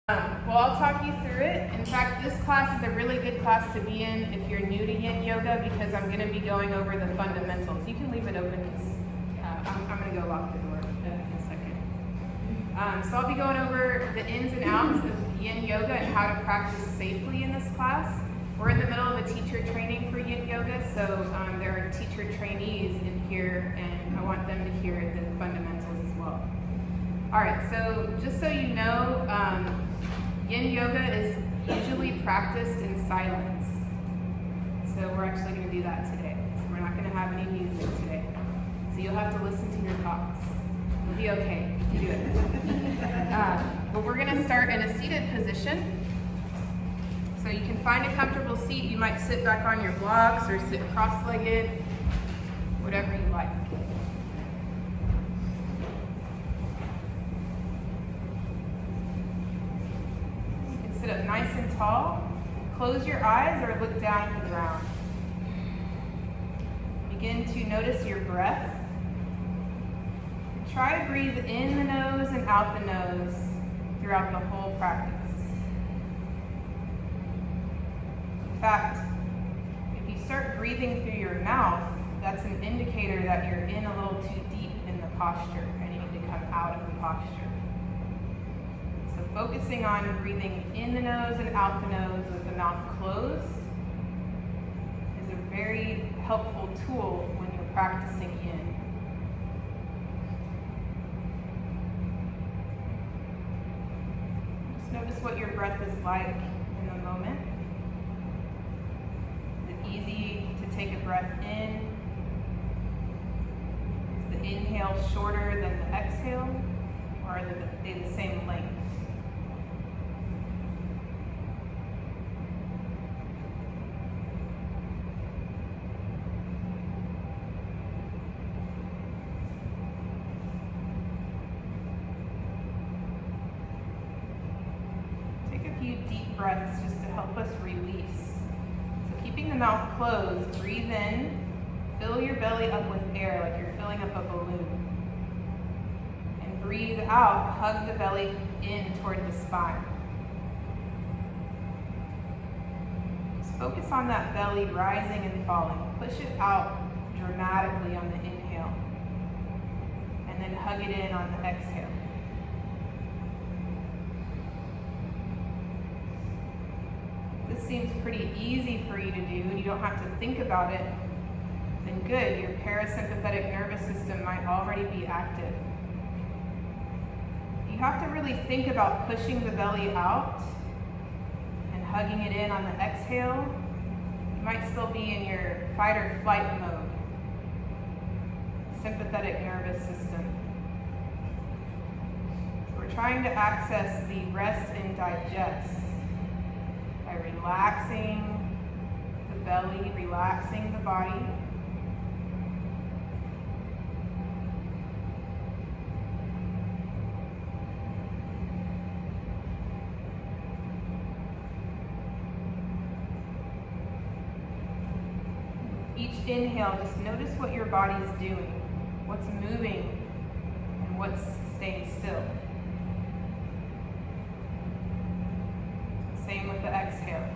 Well, I'll talk you through it. In fact, this class is a really good class to be in if you're new to Yin Yoga because I'm going to be going over the fundamentals. You can leave it open because I'm going to go lock the door in a second. So I'll be going over the ins and outs of Yin Yoga and how to practice safely in this class. We're in the middle of a teacher training for Yin Yoga, so there are teacher trainees in here, and I want them to hear the fundamentals as well. All right, so just so you know, Yin Yoga is usually practiced in silence. So we're actually going to do that today. So we're not going to have any music today. So you'll have to listen to your thoughts. You'll be okay. You can do it. But we're going to start in a seated position. So you can find a comfortable seat. You might sit back on your blocks or sit cross-legged, whatever you like. Sit up nice and tall. Close your eyes or look down at the ground. Begin to notice your breath. Try to breathe in the nose and out the nose throughout the whole practice. In fact, if you start breathing through your mouth, that's an indicator that you're in a little too deep in the posture and you need to come out of the posture. So focusing on breathing in the nose and out the nose with the mouth closed is a very helpful tool when you're practicing Yin. Just notice what your breath is like in the moment. Is it easy to take a breath in? Is the inhale shorter than the exhale? Or are they the same length? Deep breaths just to help us release. So keeping the mouth closed, breathe in, fill your belly up with air like you're filling up a balloon. And breathe out, hug the belly in toward the spine. Just focus on that belly rising and falling. Push it out dramatically on the inhale. And then hug it in on the exhale. This seems pretty easy for you to do and you don't have to think about it, then good, your parasympathetic nervous system might already be active. You have to really think about pushing the belly out and hugging it in on the exhale. You might still be in your fight or flight mode, sympathetic nervous system. So we're trying to access the rest and digest by relaxing the belly, relaxing the body. Each inhale, just notice what your body's doing, what's moving and what's staying still. Same with the exhale.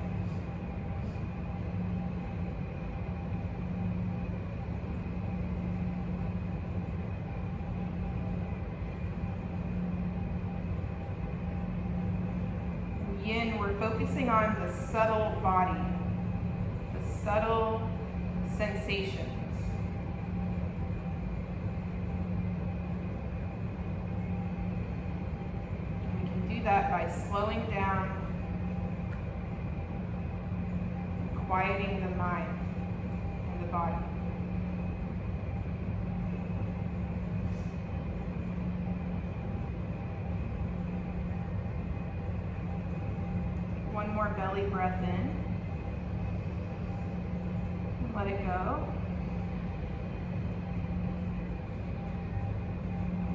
In Yin, we're focusing on the subtle body, the subtle sensations. And we can do that by slowing down, quieting the mind and the body. One more belly breath in. Let it go.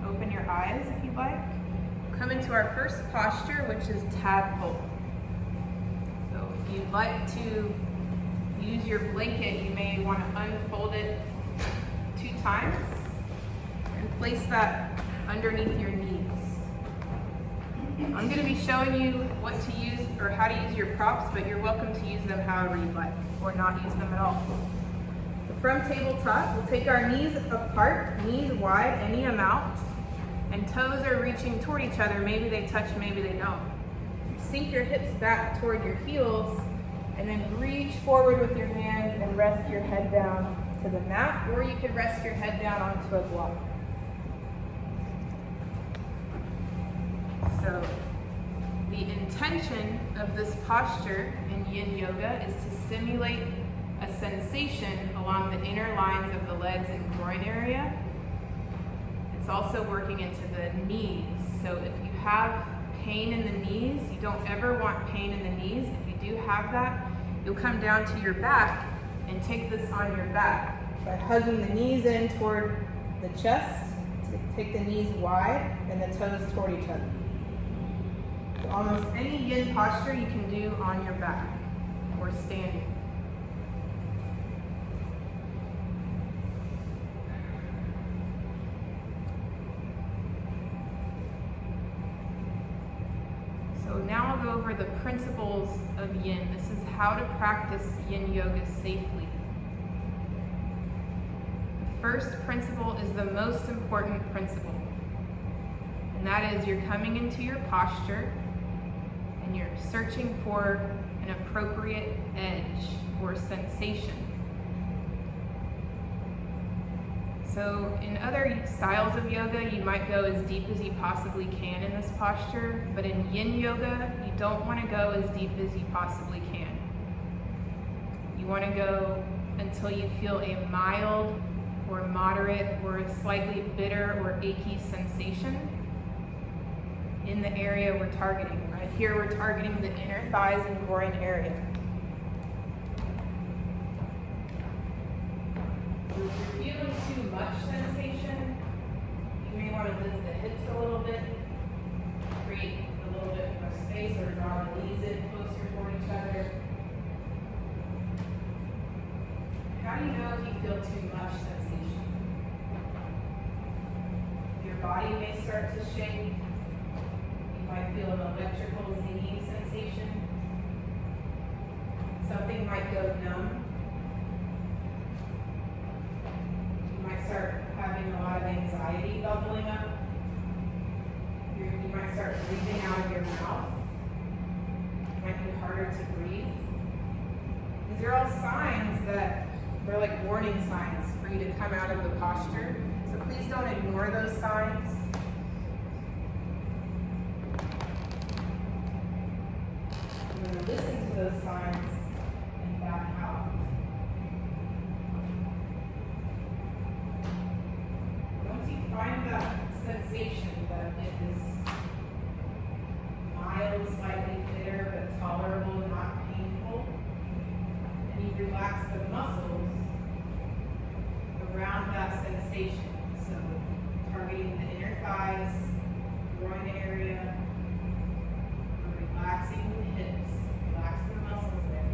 Open your eyes if you'd like. Come into our first posture, which is tadpole. So if you'd like to use your blanket, you may want to unfold it 2 times and place that underneath your knees. I'm going to be showing you what to use or how to use your props, but you're welcome to use them however you'd like, or not use them at all. From tabletop, we'll take our knees apart, knees wide, any amount, and toes are reaching toward each other. Maybe they touch, maybe they don't. Sink your hips back toward your heels, and then reach forward with your hands and rest your head down to the mat, or you could rest your head down onto a block. So the intention of this posture in Yin Yoga is to stimulate a sensation along the inner lines of the legs and groin area. It's also working into the knees. So if you have pain in the knees, you don't ever want pain in the knees. If you do have that, you'll come down to your back and take this on your back by hugging the knees in toward the chest. Take the knees wide and the toes toward each other. So almost any yin posture you can do on your back or standing. So now I'll go over the principles of yin. This is how to practice yin yoga safely. The first principle is the most important principle. And that is you're coming into your posture and you're searching for an appropriate edge or sensation. So in other styles of yoga, you might go as deep as you possibly can in this posture, but in yin yoga, you don't want to go as deep as you possibly can. You want to go until you feel a mild or moderate or a slightly bitter or achy sensation in the area we're targeting. Right here, we're targeting the inner thighs and groin area. So if you're feeling too much sensation, you may want to lift the hips a little bit, create a little bit more space, or draw the knees in closer toward each other. How do you know if you feel too much sensation? Your body may start to shake. You might feel an electrical zinging sensation. Something might go numb. You might start having a lot of anxiety bubbling up. You might start breathing out of your mouth. It might be harder to breathe. These are all signs that they're like warning signs for you to come out of the posture. So please don't ignore those signs. You're going to listen to those signs and back out. Once you find that sensation that it is mild, slightly bitter, but tolerable, not painful, and you relax the muscles around that sensation. So targeting the inner thighs, groin area, relaxing the hips, relax the muscles there.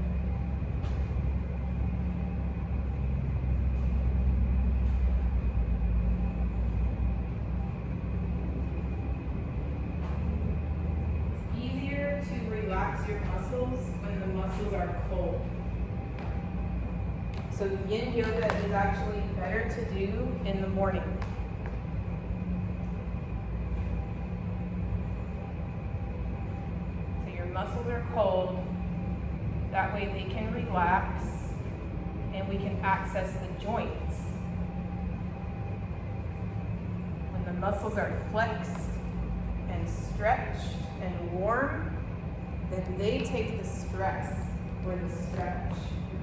It's easier to relax your muscles when the muscles are cold. So yin yoga is actually better to do in the morning. So your muscles are cold, that way they can relax and we can access the joints. When the muscles are flexed and stretched and warm, then they take the stress or the stretch.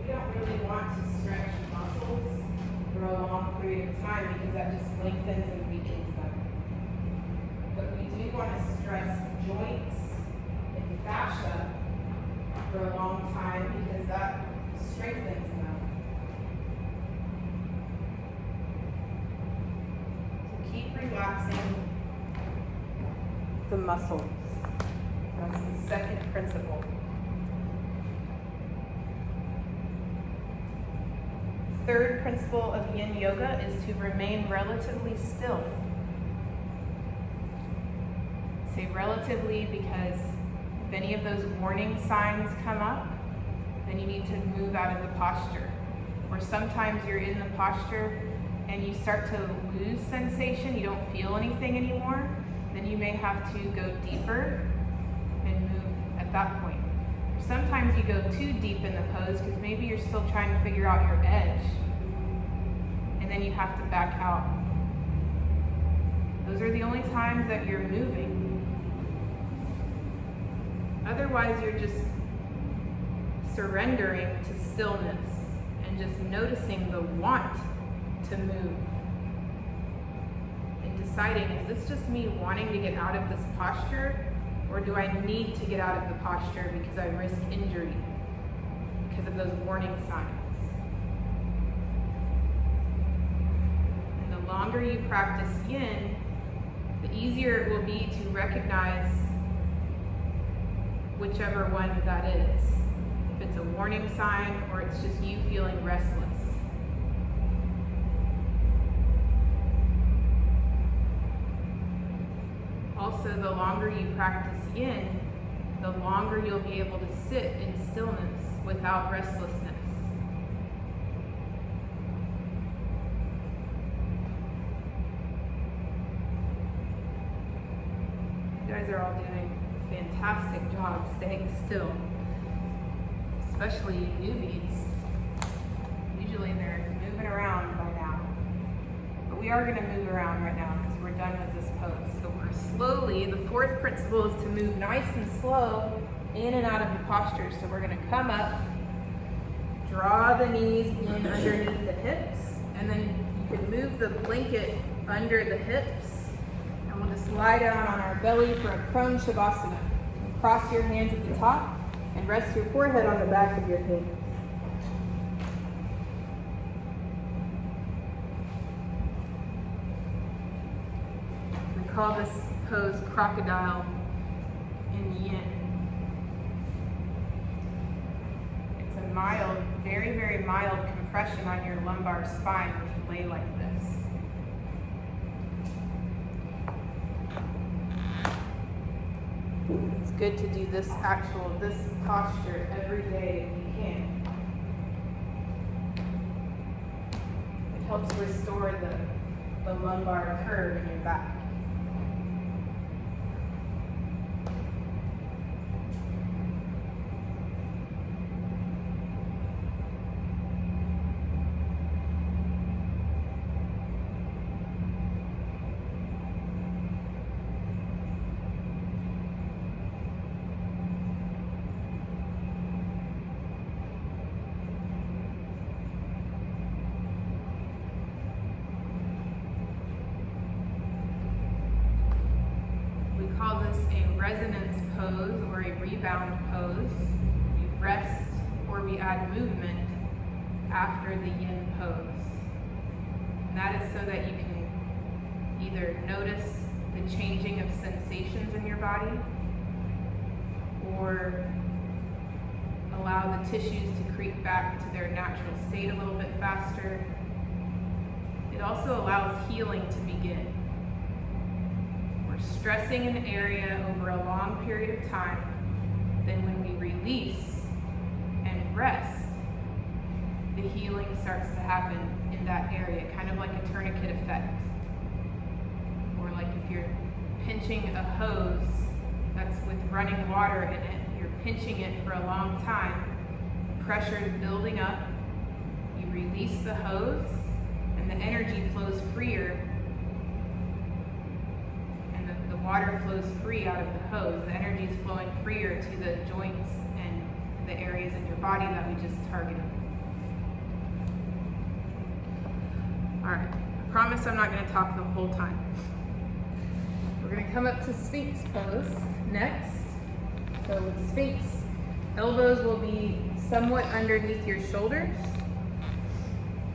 We don't really want to stretch muscles for a long period of time because that just lengthens and weakens them. But we do want to stress joints and fascia for a long time because that strengthens them. So keep relaxing the muscles. That's the second principle. Third principle of yin yoga is to remain relatively still. I say relatively because if any of those warning signs come up, then you need to move out of the posture. Or sometimes you're in the posture and you start to lose sensation, you don't feel anything anymore, then you may have to go deeper and move at that point. Sometimes you go too deep in the pose because maybe you're still trying to figure out your edge, and then you have to back out. Those are the only times that you're moving. Otherwise, you're just surrendering to stillness and just noticing the want to move and deciding, is this just me wanting to get out of this posture, or do I need to get out of the posture because I risk injury because of those warning signs? And the longer you practice yin, the easier it will be to recognize whichever one that is. If it's a warning sign or it's just you feeling restless. Also, the longer you practice yin, the longer you'll be able to sit in stillness without restlessness. You guys are all doing a fantastic job staying still, especially newbies. Usually they're moving around by now, but we are going to move around right now because we're done with this pose. So we're slowly, the fourth principle is to move nice and slow in and out of the posture. So we're going to come up, draw the knees in underneath the hips, and then you can move the blanket under the hips, and we'll just lie down on our belly for a prone shavasana. Cross your hands at the top and rest your forehead on the back of your hands. We call this pose crocodile in yin. It's a mild, very, very mild compression on your lumbar spine when you lay like this. It's good to do this posture every day if you can. It helps restore the lumbar curve in your back. Call this a resonance pose or a rebound pose. We rest or we add movement after the yin pose. And that is so that you can either notice the changing of sensations in your body or allow the tissues to creep back to their natural state a little bit faster. It also allows healing to begin. Stressing an area over a long period of time, then when we release and rest, the healing starts to happen in that area, kind of like a tourniquet effect. Or like if you're pinching a hose that's with running water in it, you're pinching it for a long time, pressure is building up, you release the hose, and the energy flows freer. Water flows free out of the hose. The energy is flowing freer to the joints and the areas in your body that we just targeted. All right, I promise I'm not going to talk the whole time. We're going to come up to Sphinx pose next. So with Sphinx, elbows will be somewhat underneath your shoulders,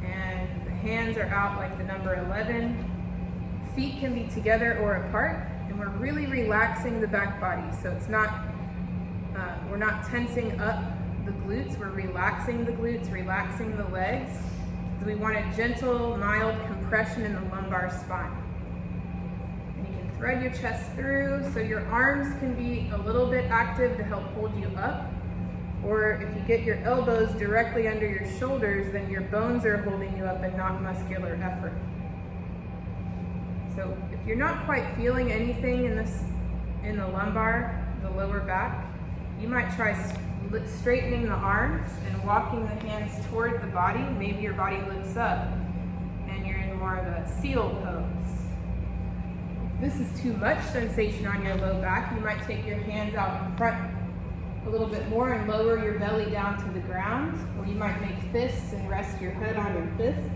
and the hands are out like the number 11. Feet can be together or apart. And we're really relaxing the back body. So it's not, we're not tensing up the glutes, we're relaxing the glutes, relaxing the legs. So we want a gentle, mild compression in the lumbar spine. And you can thread your chest through, so your arms can be a little bit active to help hold you up. Or if you get your elbows directly under your shoulders, then your bones are holding you up and not muscular effort. So if you're not quite feeling anything in the lumbar, the lower back, you might try straightening the arms and walking the hands toward the body. Maybe your body lifts up and you're in more of a seal pose. If this is too much sensation on your low back, you might take your hands out in front a little bit more and lower your belly down to the ground, or you might make fists and rest your head on your fists.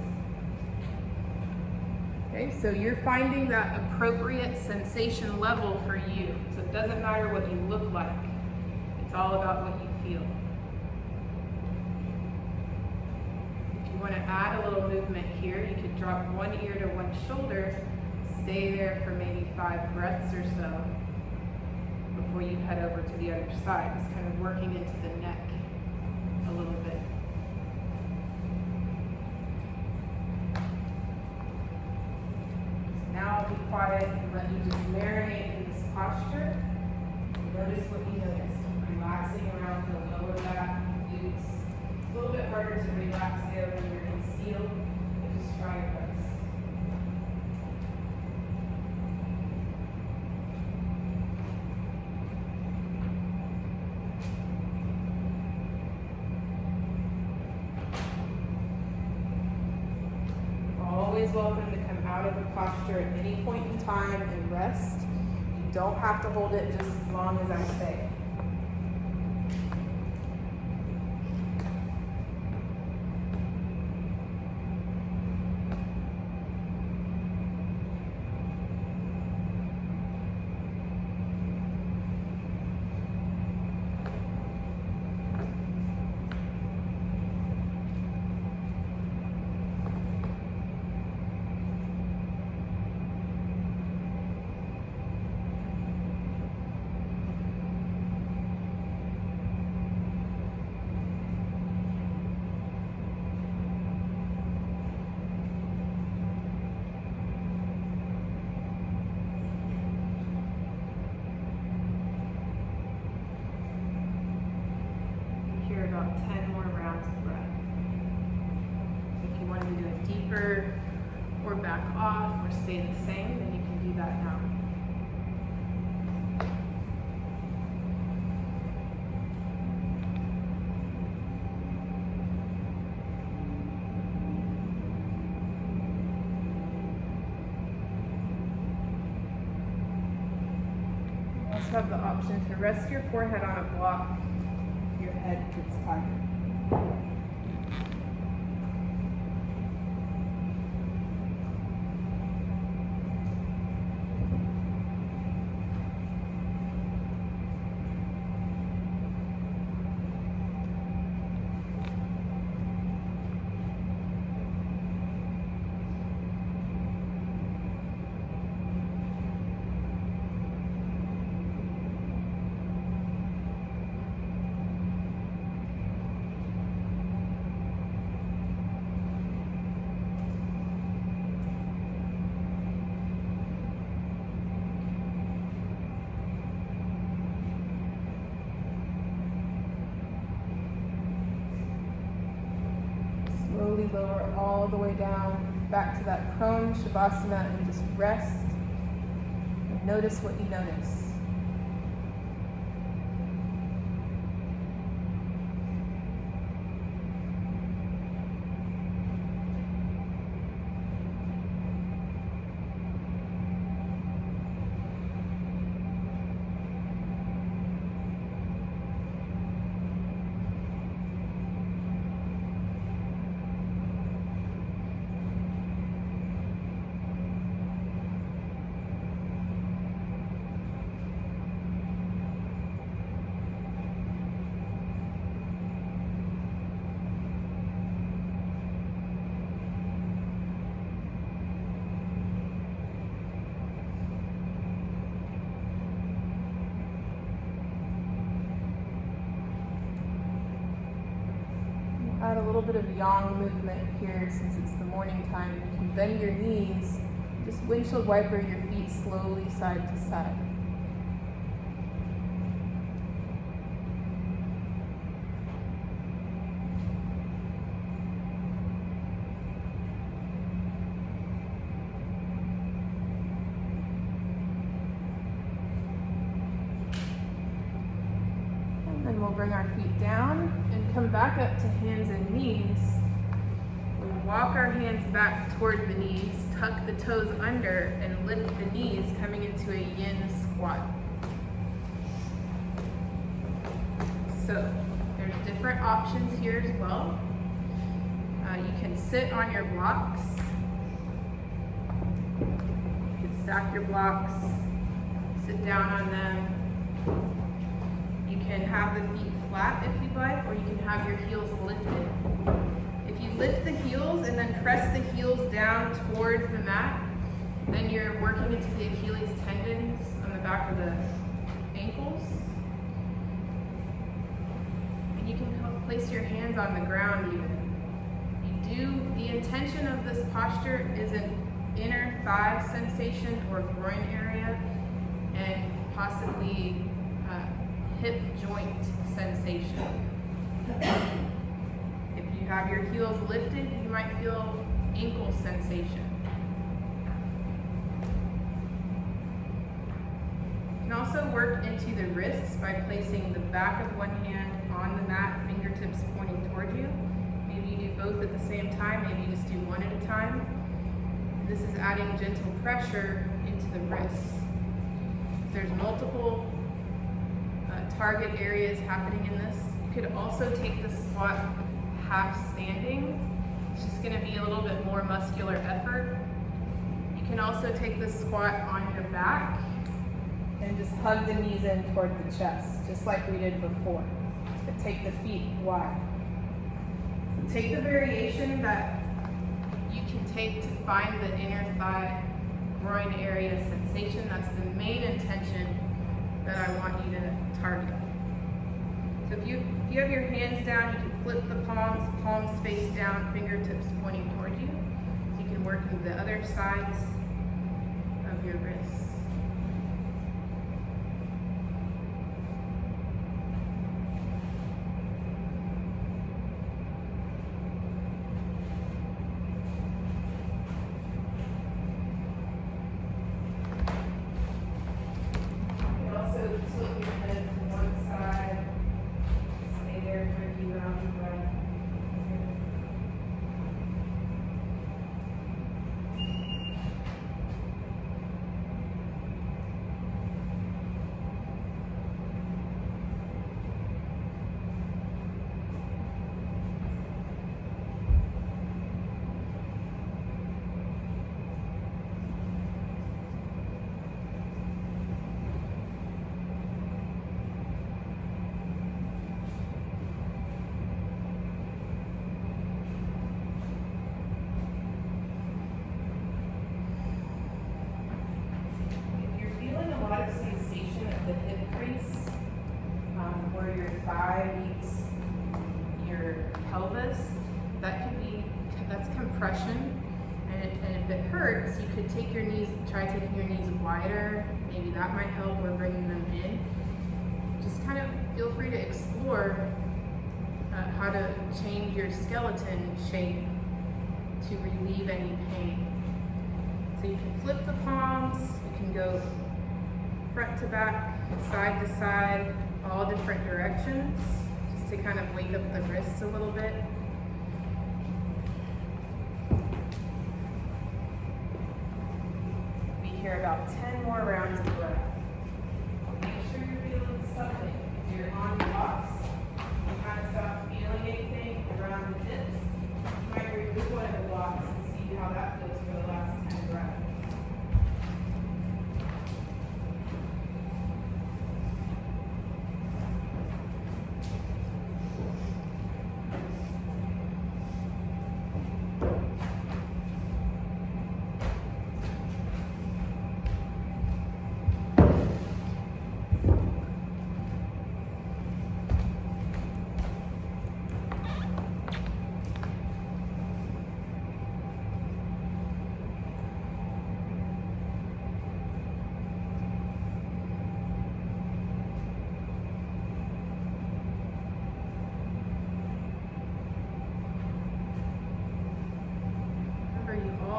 Okay, so you're finding that appropriate sensation level for you. So it doesn't matter what you look like. It's all about what you feel. If you want to add a little movement here, you could drop one ear to one shoulder, stay there for maybe 5 breaths or so before you head over to the other side. Just kind of working into the neck a little bit. So now I'll be quiet and let you just marinate in this posture. Notice what you notice. Relaxing around the lower back, glutes. It's a little bit harder to relax there when you're in seal, but just try your best. Always welcome to come out of the posture at any point in time and rest. You don't have to hold it just as long as I say. About 10 more rounds of breath. If you want to do it deeper or back off or stay the same, then you can do that now. You also have the option to rest your forehead on a block. Your head gets tired. Slowly lower all the way down, back to that prone Shavasana, and just rest. And notice what you notice. Add a little bit of yang movement here since it's the morning time. You can bend your knees Just windshield wiper your feet slowly side to side. And then we'll bring our feet down and come back up to hands and knees. We'll walk our hands back toward the knees, tuck the toes under, and lift the knees, coming into a yin squat. So there's different options here as well. You can sit on your blocks. You can stack your blocks, sit down on them. You can have the feet flat if you'd like, or you can have your heels lifted. If you lift the heels and then press the heels down towards the mat, then you're working into the Achilles tendons on the back of the ankles. And you can place your hands on the ground even. The intention of this posture is an inner thigh sensation or groin area and possibly hip joint sensation. If you have your heels lifted, you might feel ankle sensation. You can also work into the wrists by placing the back of one hand on the mat, fingertips pointing toward you. Maybe you do both at the same time, maybe you just do one at a time. This is adding gentle pressure into the wrists. There's multiple target areas happening in this. You could also take the squat half standing. It's just going to be a little bit more muscular effort. You can also take the squat on your back and just hug the knees in toward the chest, just like we did before. But take the feet wide. So take the variation that you can take to find the inner thigh groin area sensation. That's the main intention that I want you to target. So if you have your hands down, you can flip the palms face down, fingertips pointing toward you. So you can work with the other sides of your wrists. Compression, and if it hurts, you could take your knees, try taking your knees wider. Maybe that might help, or bringing them in. Just kind of feel free to explore how to change your skeleton shape to relieve any pain. So you can flip the palms, you can go front to back, side to side, all different directions, just to kind of wake up the wrists a little bit. Here about 10 more rounds of breath. Make sure you're feeling something. If you're on blocks, you kind of stop feeling anything around the hips. You might remove one of the blocks and see how that feels for the last 10 breaths.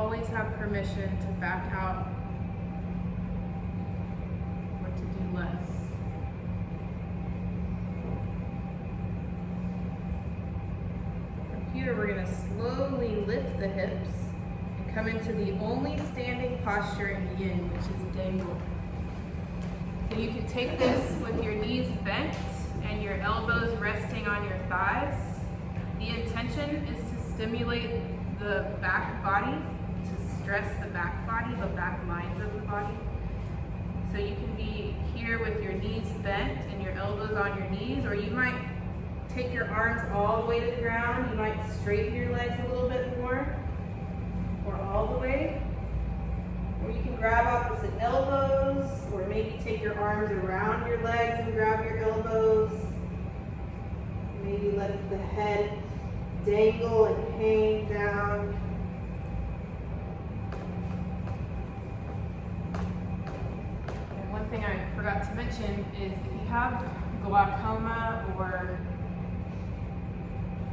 always have permission to back out or to do less. From here, we're going to slowly lift the hips and come into the only standing posture in yin, which is dangle. So you can take this with your knees bent and your elbows resting on your thighs. The intention is to stimulate the back body, to stress the back body, the back lines of the body. So you can be here with your knees bent and your elbows on your knees, or you might take your arms all the way to the ground. You might straighten your legs a little bit more, or all the way. Or you can grab opposite elbows, or maybe take your arms around your legs and grab your elbows. Maybe let the head dangle and hang down. And one thing I forgot to mention is if you have glaucoma or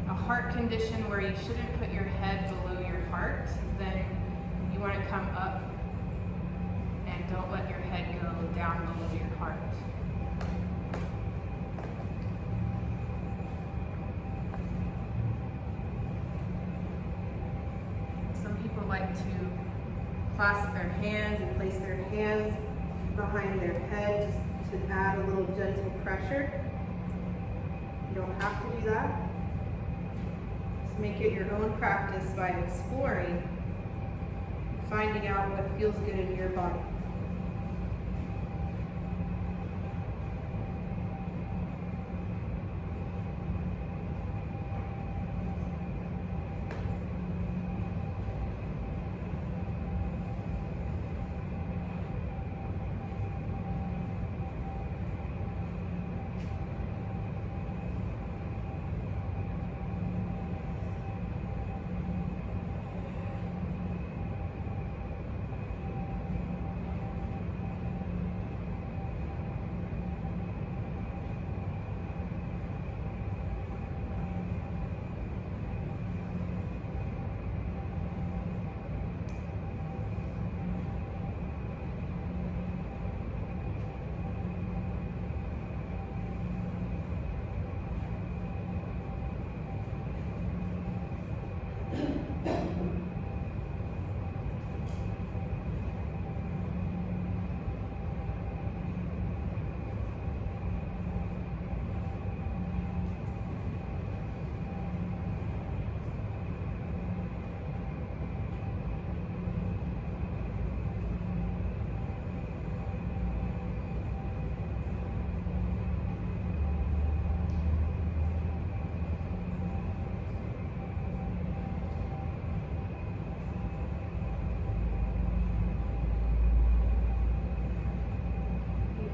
a heart condition where you shouldn't put your head below your heart, then you want to come up and don't let your head go down below your heart. Some people like to clasp their hands and place their hands behind their head just to add a little gentle pressure. You don't have to do that. Just make it your own practice by exploring, finding out what feels good in your body.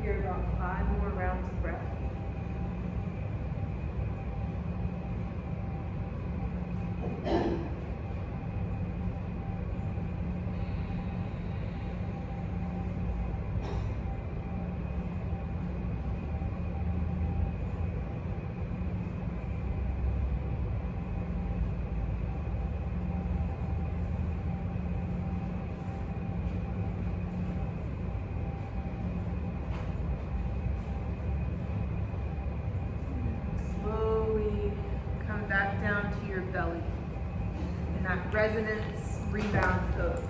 About 5 more rounds of breath. Back down to your belly in that resonance rebound pose.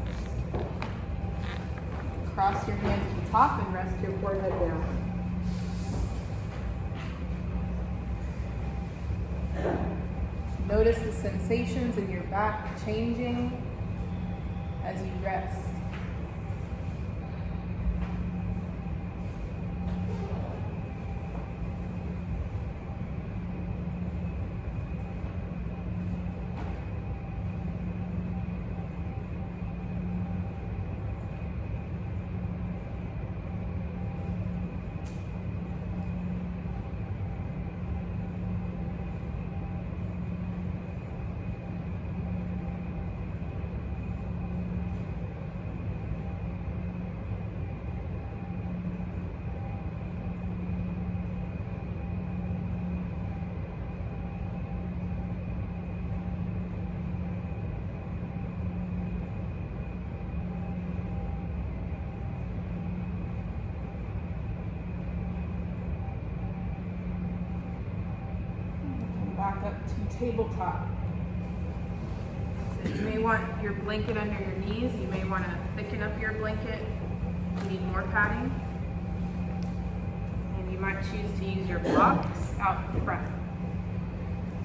Cross your hands to the top and rest your forehead down. Notice the sensations in your back changing as you rest. back up to tabletop. So you may want your blanket under your knees. You may want to thicken up your blanket if you need more padding. And you might choose to use your blocks out front.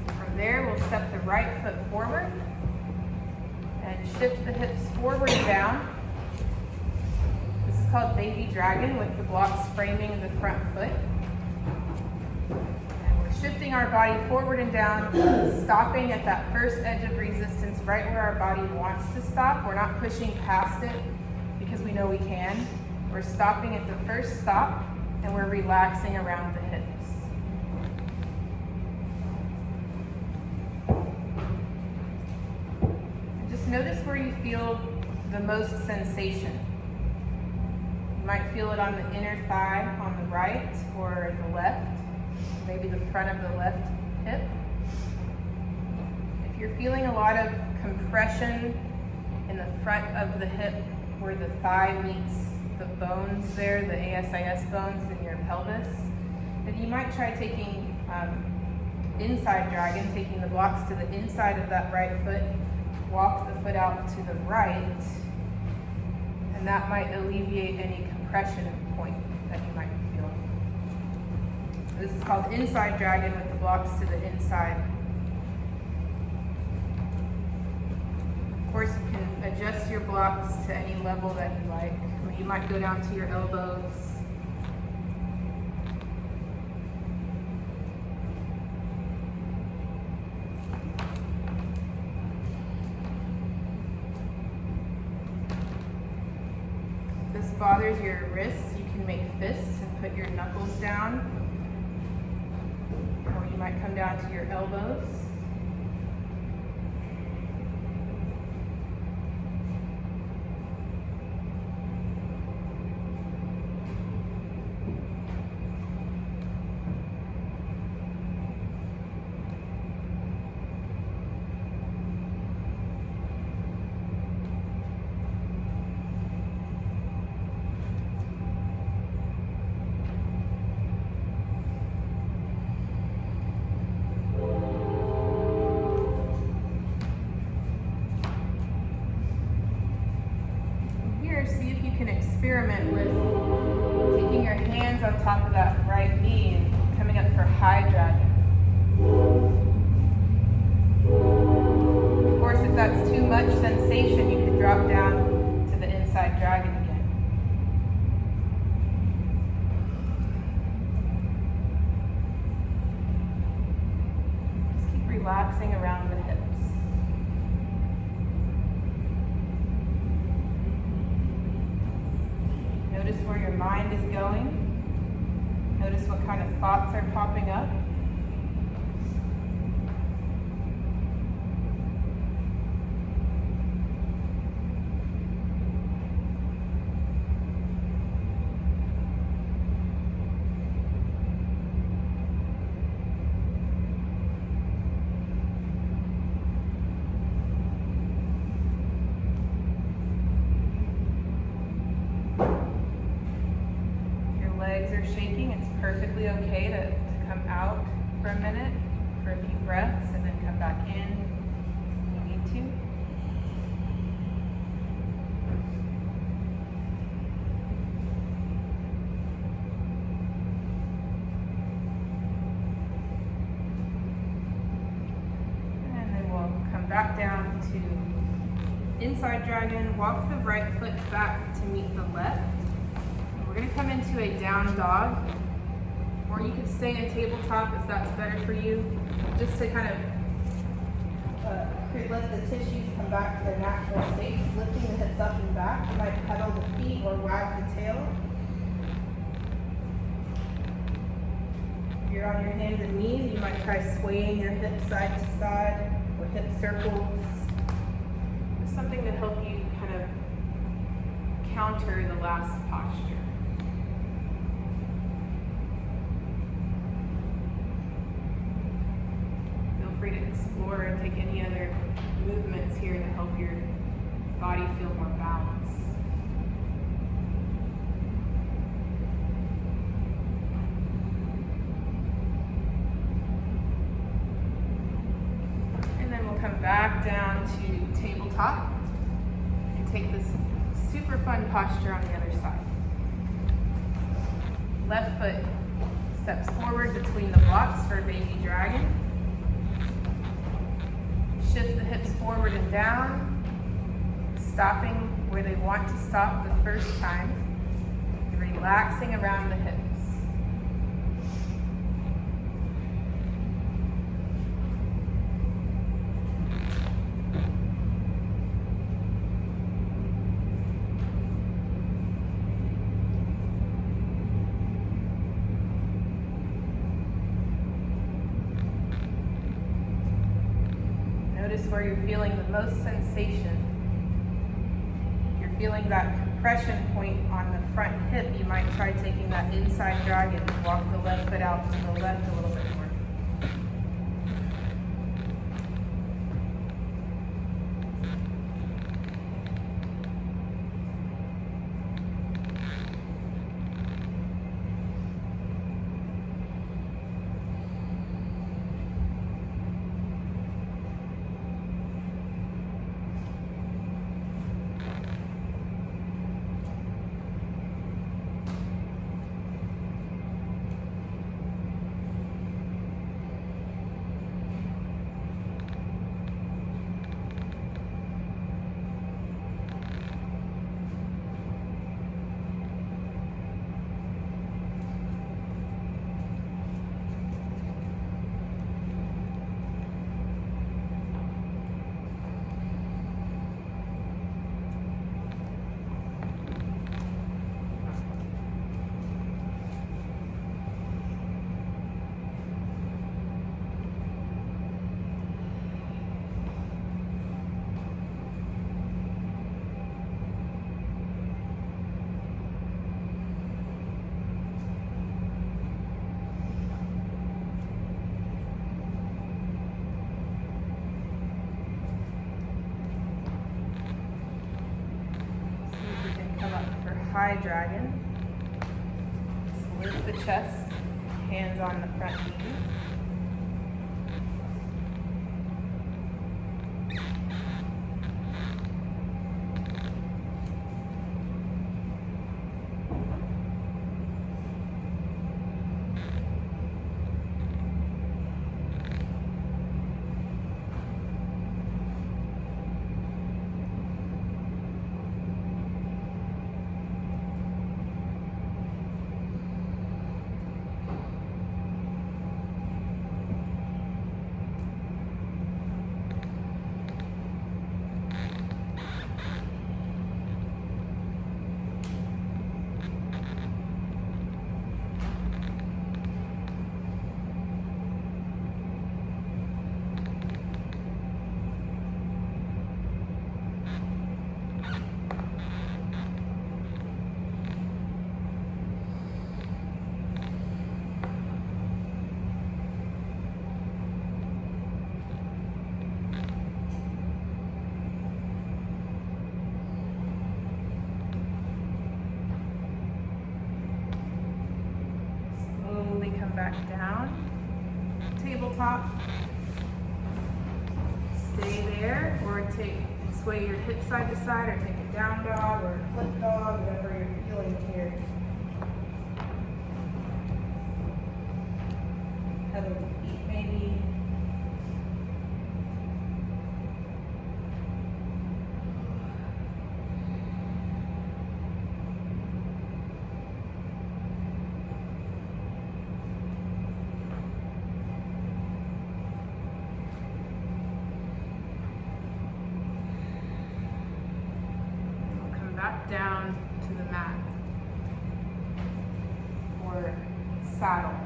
From there, we'll step the right foot forward and shift the hips forward and down. This is called baby dragon with the blocks framing the front foot. And we're shifting our body forward and down, stopping at that first edge of resistance right where our body wants to stop. We're not pushing past it because we know we can. We're stopping at the first stop and we're relaxing around the hips. Notice where you feel the most sensation. You might feel it on the inner thigh on the right or the left, maybe the front of the left hip. If you're feeling a lot of compression in the front of the hip where the thigh meets the bones there, the ASIS bones in your pelvis, then you might try taking inside dragon, taking the blocks to the inside of that right foot. Walk the foot out to the right, and that might alleviate any compression point that you might be feeling. This is called inside dragon with the blocks to the inside. Of course, you can adjust your blocks to any level that you like. You might go down to your elbows. Bothers your wrists, you can make fists and put your knuckles down, or you might come down to your elbows. See if you can experiment with taking your hands on top of that right knee and coming up for high dragon. Of course, if that's too much sensation, you can drop down to the inside dragon again. Just keep relaxing around the hips. Notice where your mind is going. Notice what kind of thoughts are popping up. Are shaking, it's perfectly okay to come out for a minute, for a few breaths, and then come back in when you need to. And then we'll come back down to inside dragon, walk the right foot back to meet the left. We're going to come into a down dog, or you could stay in tabletop if that's better for you, just to kind of let the tissues come back to their natural state, lifting the hips up and back. You might pedal the feet or wag the tail. If you're on your hands and knees, you might try swaying your hips side to side or hip circles. Just something to help you kind of counter the last posture. Free to explore and take any other movements here to help your body feel more balanced. back down to tabletop and take this super fun posture on the other side. Left foot steps forward between the blocks for baby dragon. Shift the hips forward and down, stopping where they want to stop the first time, relaxing around the hips. Notice where you're feeling the most sensation. If you're feeling that compression point on the front hip, you might try taking that inside dragon and walk the left foot out to the left a little bit more. High dragon. Just lift the chest, hands on the front knee. Back down, tabletop, stay there, or sway your hip side to side, or take a down dog, or a flip dog, whatever you're feeling here. Have a eat maybe. Back down to the mat or saddle.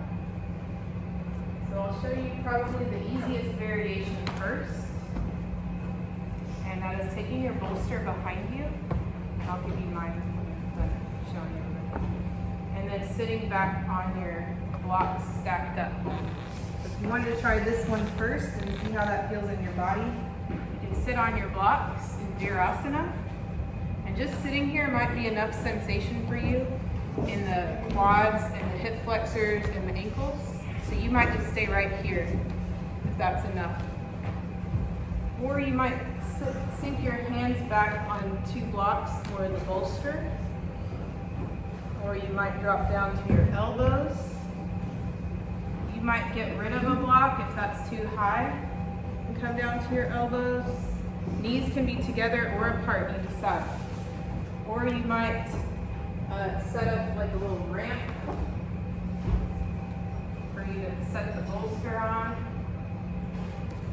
So I'll show you probably the easiest variation first, and that is taking your bolster behind you. I'll give you mine when I'm showing you. And then sitting back on your blocks stacked up. So if you wanted to try this one first and see how that feels in your body, you can sit on your blocks in Virasana. And just sitting here might be enough sensation for you in the quads and the hip flexors and the ankles. So you might just stay right here if that's enough. Or you might sink your hands back on 2 blocks or the bolster. Or you might drop down to your elbows. You might get rid of a block if that's too high and come down to your elbows. Knees can be together or apart, you decide. Or you might set up like a little ramp for you to set the bolster on.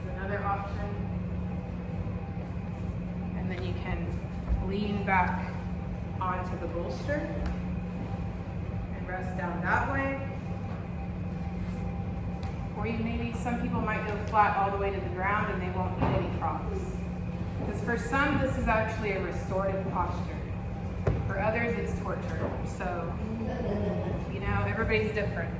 That's another option. And then you can lean back onto the bolster and rest down that way. Or some people might go flat all the way to the ground and they won't need any props. Because for some, this is actually a restorative posture. For others, it's torture. So, everybody's different.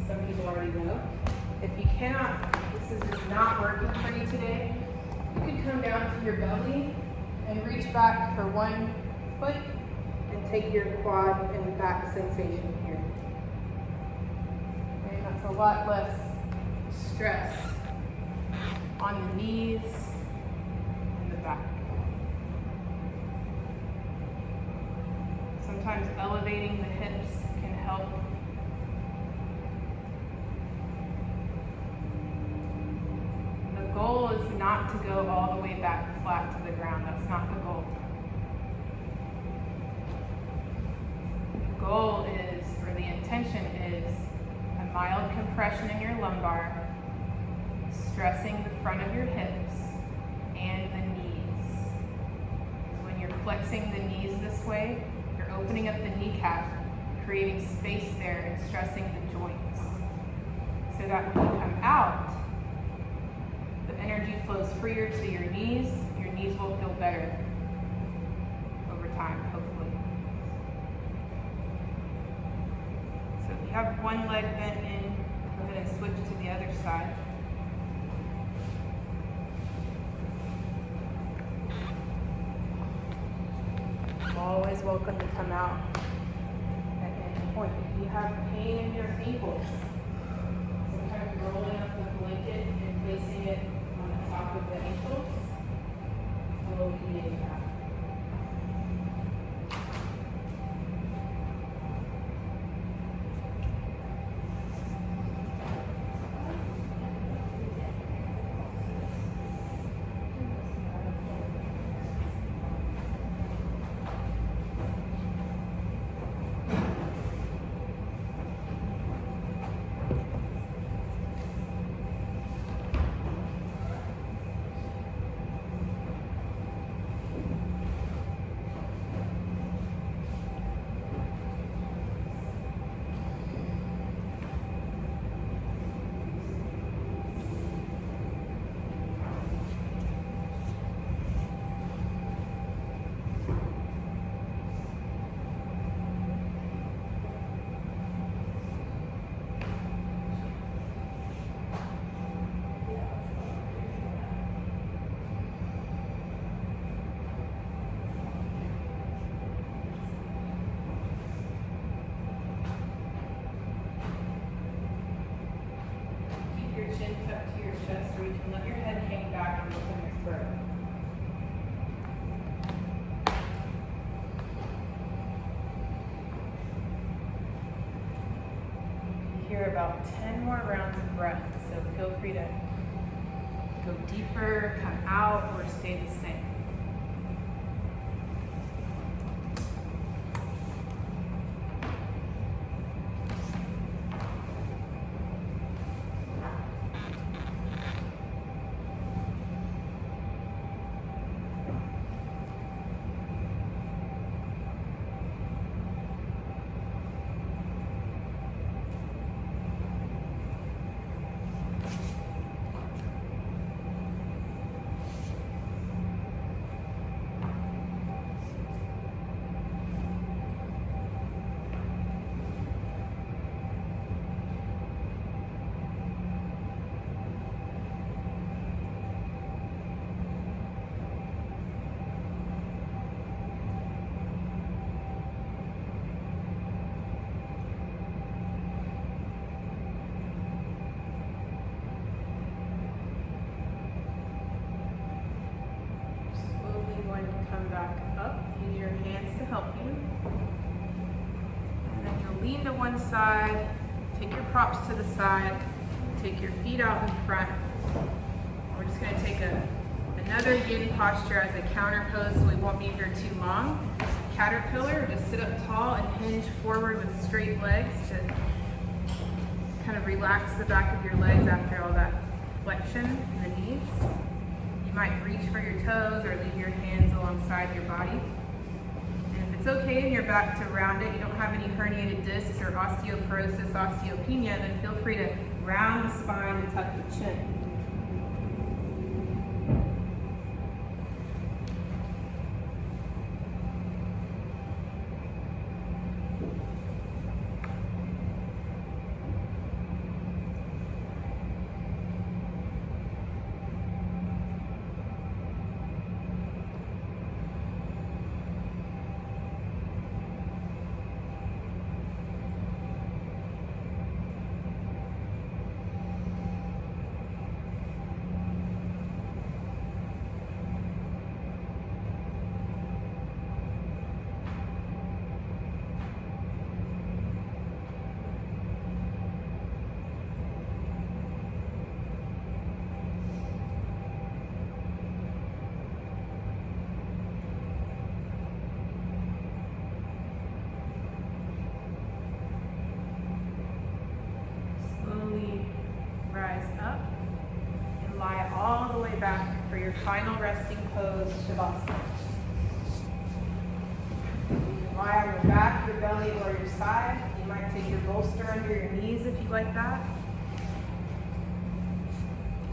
Some people already know. If you cannot, this is just not working for you today, you can come down to your belly and reach back for 1 foot and take your quad and back sensation here. Okay, that's a lot less stress on the knees and the back. Sometimes elevating the hips can help. The goal is not to go all the way back flat to the ground. That's not the goal. The goal is, or the intention is, a mild compression in your lumbar, stressing the front of your hips and the knees. When you're flexing the knees this way, you're opening up the kneecap, creating space there and stressing the joints. So that when you come out, the energy flows freer to your knees will feel better over time, hopefully. So if you have one leg bent in, go ahead and switch to the other side. Always welcome to come out at any point. If you have pain in your ankles, sometimes rolling up the blanket and placing it on the top of the ankles will alleviate that. you can let your head hang back and open your throat. Here about 10 more rounds of breath, so feel free to go deeper, come out, or stay the same. Come back up, use your hands to help you. And then you'll lean to one side, take your props to the side, take your feet out in front. We're just going to take another yin posture as a counter pose so we won't be here too long. Caterpillar, just sit up tall and hinge forward with straight legs to kind of relax the back of your legs after all that flexion in the knees. You might reach for your toes or leave your hands alongside your body. And if it's okay in your back to round it, you don't have any herniated discs or osteoporosis, osteopenia, then feel free to round the spine and tuck the chin. Up and lie all the way back for your final resting pose, Shavasana. You can lie on your back, your belly, or your side. You might take your bolster under your knees if you like that.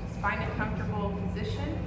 Just find a comfortable position.